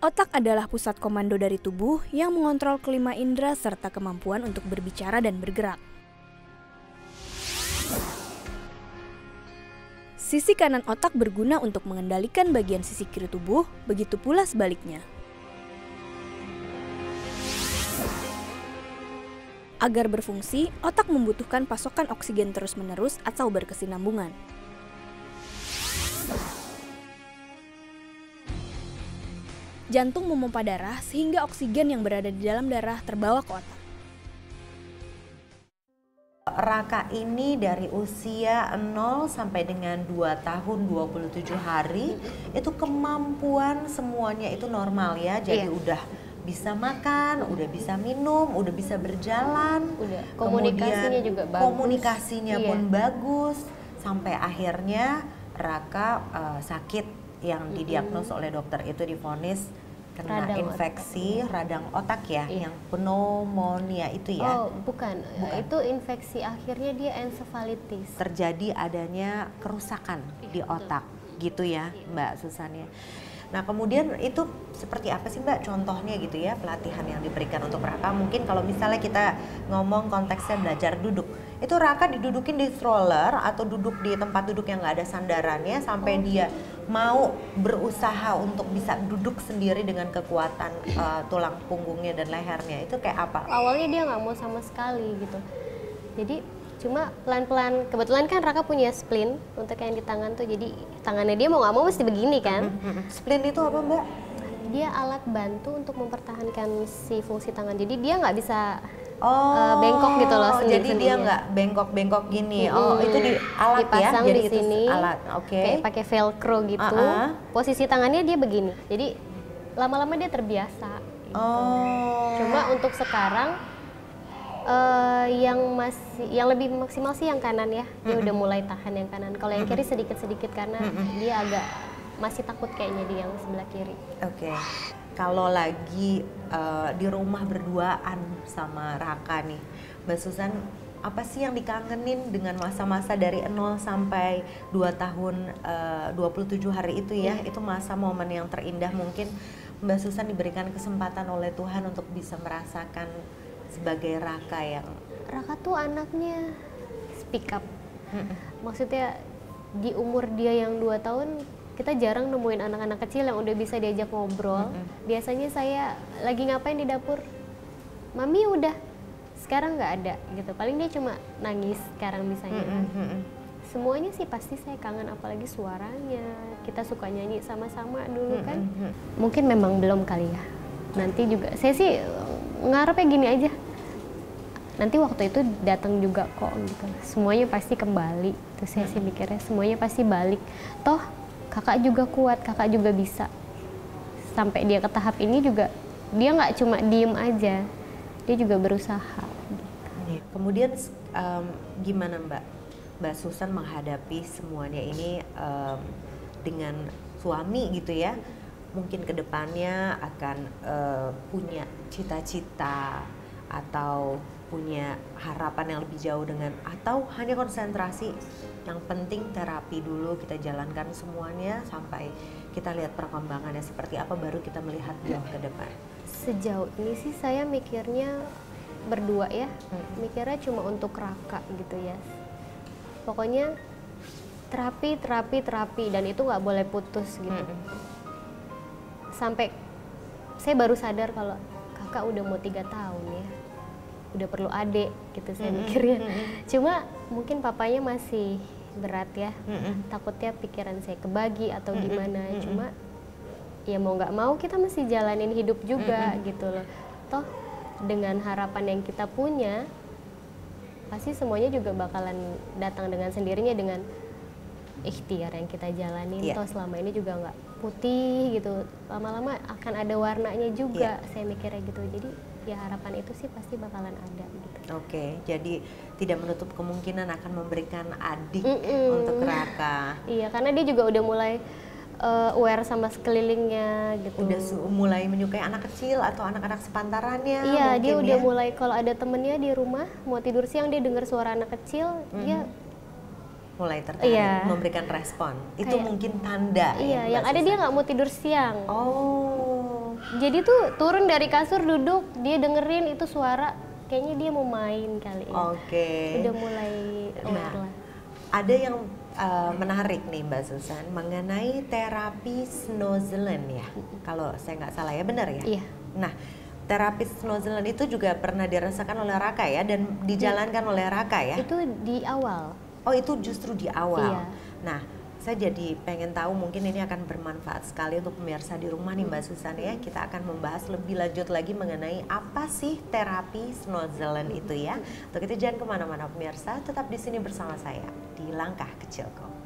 Otak adalah pusat komando dari tubuh yang mengontrol kelima indera serta kemampuan untuk berbicara dan bergerak. Sisi kanan otak berguna untuk mengendalikan bagian sisi kiri tubuh, begitu pula sebaliknya. Agar berfungsi, otak membutuhkan pasokan oksigen terus-menerus atau berkesinambungan. Jantung memompa darah sehingga oksigen yang berada di dalam darah terbawa ke otak. Raka ini dari usia 0 sampai dengan 2 tahun 27 hari, itu kemampuan semuanya itu normal ya, jadi udah bisa makan, udah bisa minum, udah bisa berjalan, komunikasinya juga bagus. Komunikasinya pun bagus, sampai akhirnya Raka sakit yang didiagnos oleh dokter itu divonis kena infeksi radang otak ya, yang pneumonia itu ya? Oh bukan, itu infeksi akhirnya dia encephalitis. Terjadi adanya kerusakan di otak gitu ya Mbak Susan ya. Nah kemudian itu seperti apa sih Mbak contohnya gitu ya pelatihan yang diberikan untuk Raka? Mungkin kalau misalnya kita ngomong konteksnya belajar duduk, itu Raka didudukin di stroller atau duduk di tempat duduk yang nggak ada sandarannya sampai dia mau berusaha untuk bisa duduk sendiri dengan kekuatan tulang punggungnya dan lehernya, itu kayak apa? Awalnya dia nggak mau sama sekali gitu, jadi cuma pelan-pelan, kebetulan kan Raka punya splint untuk yang di tangan tuh, jadi tangannya dia mau nggak mau mesti begini kan. Splint itu apa Mbak? Dia alat bantu untuk mempertahankan si fungsi tangan, jadi dia nggak bisa bengkok gitu loh sendiri. Jadi dia nggak bengkok-bengkok gini. Itu di alat dipasang ya. Jadi di sini. itu alat. Kayak pakai velcro gitu. Posisi tangannya dia begini. Jadi lama-lama dia terbiasa. Gitu. Cuma untuk sekarang yang lebih maksimal sih yang kanan ya. Dia udah mulai tahan yang kanan. Kalau yang kiri sedikit-sedikit karena dia agak masih takut kayaknya di yang sebelah kiri. Oke. Kalau lagi di rumah berduaan sama Raka nih, Mbak Susan, apa sih yang dikangenin dengan masa-masa dari 0 sampai 2 tahun 27 hari itu ya? Itu masa momen yang terindah, mungkin Mbak Susan diberikan kesempatan oleh Tuhan untuk bisa merasakan sebagai Raka yang... Raka tuh anaknya speak up. Maksudnya di umur dia yang 2 tahun, kita jarang nemuin anak-anak kecil yang udah bisa diajak ngobrol. Biasanya saya lagi ngapain di dapur, Mami udah, sekarang nggak ada gitu. Paling dia cuma nangis sekarang bisanya. Semuanya sih pasti saya kangen, apalagi suaranya. Kita suka nyanyi sama-sama dulu kan. Mungkin memang belum kali ya. Nanti juga, saya sih ngarepnya gini aja. Nanti waktu itu datang juga kok gitu. Semuanya pasti kembali. Terus saya sih mikirnya semuanya pasti balik. Toh kakak juga kuat, kakak juga bisa. Sampai dia ke tahap ini juga, dia nggak cuma diem aja, dia juga berusaha. Gitu. Kemudian gimana Mbak Susan menghadapi semuanya ini dengan suami gitu ya? Mungkin kedepannya akan punya cita-cita atau punya harapan yang lebih jauh dengan, atau hanya konsentrasi yang penting terapi dulu, kita jalankan semuanya sampai kita lihat perkembangannya seperti apa, baru kita melihat jauh ke depan. Sejauh ini sih saya mikirnya berdua ya, mikirnya cuma untuk Raka gitu ya. Pokoknya terapi dan itu nggak boleh putus gitu. Sampai saya baru sadar kalau kakak udah mau 3 tahun ya, udah perlu adik gitu saya mikirnya. Cuma mungkin papanya masih berat ya, takutnya pikiran saya kebagi atau gimana. Cuma ya mau nggak mau kita mesti jalanin hidup juga gitu loh. Toh dengan harapan yang kita punya, pasti semuanya juga bakalan datang dengan sendirinya dengan ikhtiar yang kita jalanin. Toh selama ini juga nggak putih gitu, lama-lama akan ada warnanya juga. Saya mikirnya gitu. Jadi ya harapan itu sih pasti bakalan ada gitu. Oke, jadi tidak menutup kemungkinan akan memberikan adik untuk Raka. Iya, karena dia juga udah mulai aware sama sekelilingnya gitu. Udah mulai menyukai anak kecil atau anak-anak sepantarannya. Iya, dia udah mulai kalau ada temennya di rumah mau tidur siang dia dengar suara anak kecil, dia mulai tertarik, memberikan respon. Itu kayak, mungkin tanda. Iya, yang ada dia nggak mau tidur siang. Oh, Jadi tuh turun dari kasur, duduk, dia dengerin itu suara, kayaknya dia mau main kali ya. Oke. Udah mulai aware lah. Ada yang menarik nih Mbak Susan mengenai terapi Snoezelen ya, kalau saya nggak salah ya, benar ya? Iya. Nah, terapi Snoezelen itu juga pernah dirasakan oleh Raka ya, dan dijalankan oleh Raka ya? Itu di awal. Oh, itu justru di awal. Iya. Nah, saya jadi pengen tahu, mungkin ini akan bermanfaat sekali untuk pemirsa di rumah nih Mbak Susan ya. Kita akan membahas lebih lanjut lagi mengenai apa sih terapi Snoezelen itu ya. Untuk itu jangan kemana-mana pemirsa, tetap di sini bersama saya di Langkah Kecilku.